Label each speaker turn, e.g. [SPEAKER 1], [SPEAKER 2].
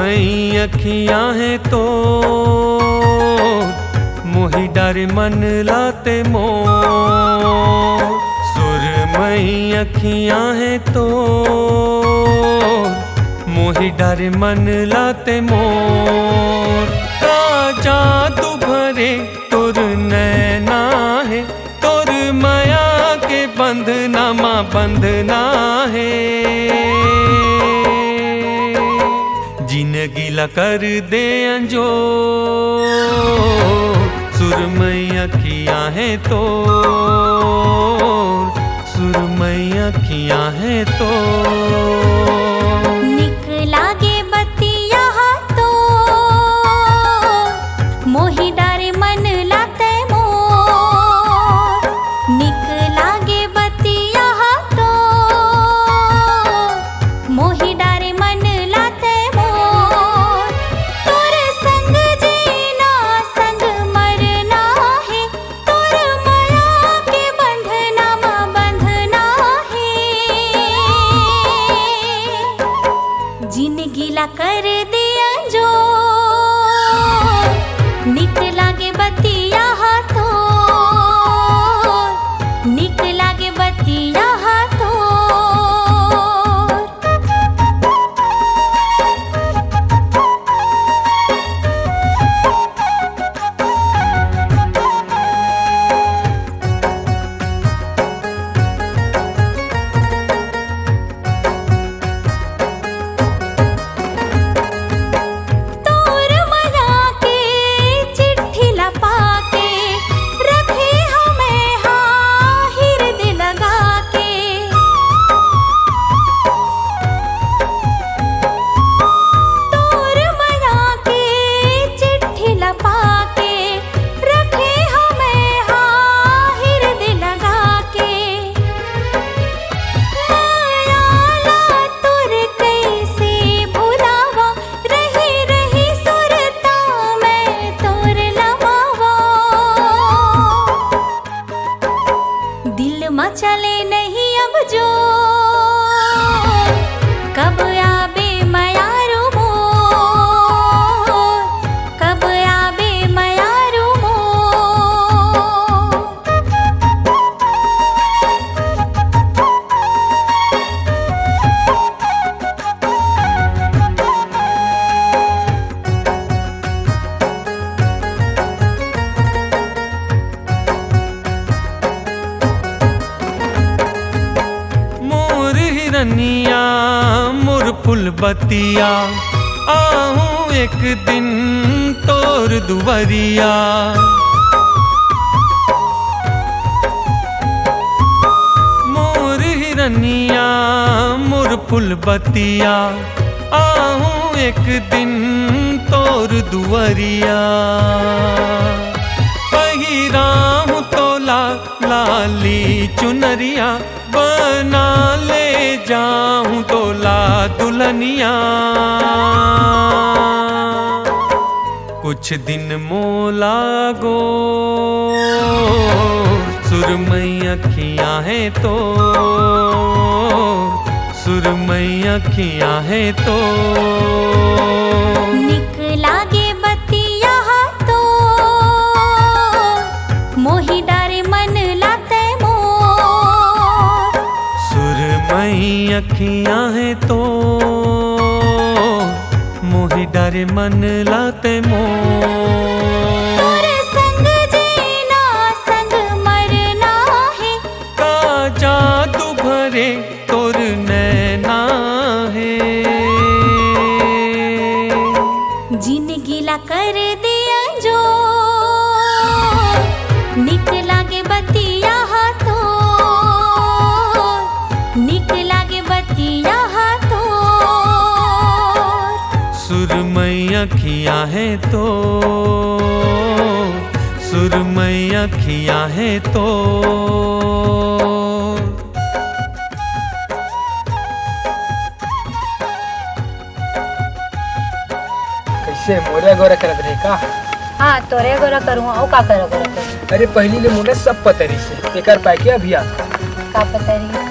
[SPEAKER 1] सुरमई अखियां हैं तो मोहि डर मन लाते मोर। सुरमई अखियां हैं तो मोहि डर मन लाते मोर। का जादू भरे तुर नैना है, तुर माया के बंधना माँ बंधना है। जिंदगी ला कर दे अंजोर, सुरमई अखियां हैं तो, सुरमई अखियां हैं तो।
[SPEAKER 2] लागे बतिया तो मोहि डर मन लाते मोर। निक लागे बतिया तो मोहि डर मन लाते मोर। तोर संग जीना संग मरना है, तोर माया के बंधना माँ बंधना है। जिंदगी ला कर दिया जो निक लागे बतिया तो, निक लागे बतिया तो। चले नहीं अब जो कब आबे मयारू मोर, कब आबे मयारू मोर।
[SPEAKER 1] हिरनिया मोर फुलबतिया, आहूँ एक दिन तोर दुवरिया। मोर हिरनिया मोर फुलबतिया, आहूँ एक दिन तोर दुवरिया। पहिराहूँ तोला लाली चुनरिया, बना ले जाऊं तोला दुल्हनिया। कुछ दिन मोला गो सुरमई अखियां हैं तो, सुरमई अखियां हैं तो।
[SPEAKER 2] निक लागे बतिया तो मोहि डर मन लाते मोर।
[SPEAKER 1] सुरमई अखियां हैं तो मोहि डर मन लाते मोर।
[SPEAKER 2] तोर संग जीना संग मरना है,
[SPEAKER 1] का जादू भरे तुर नैना है।
[SPEAKER 2] जिंदगी ला कर दिया जो निक लागे बतिया तो, निक लागे बतिया तो।
[SPEAKER 1] सुरमई अखियां हैं तो, सुरमई अखियां हैं तो।
[SPEAKER 3] कैसे मोरे गोरा करत रहे का?
[SPEAKER 4] हाँ तोरे गोरा करूँ और का करो गोरा करूँ।
[SPEAKER 3] अरे पहली ले मोने सब पतरी से एकर पाके अभी आता
[SPEAKER 4] का पता नहीं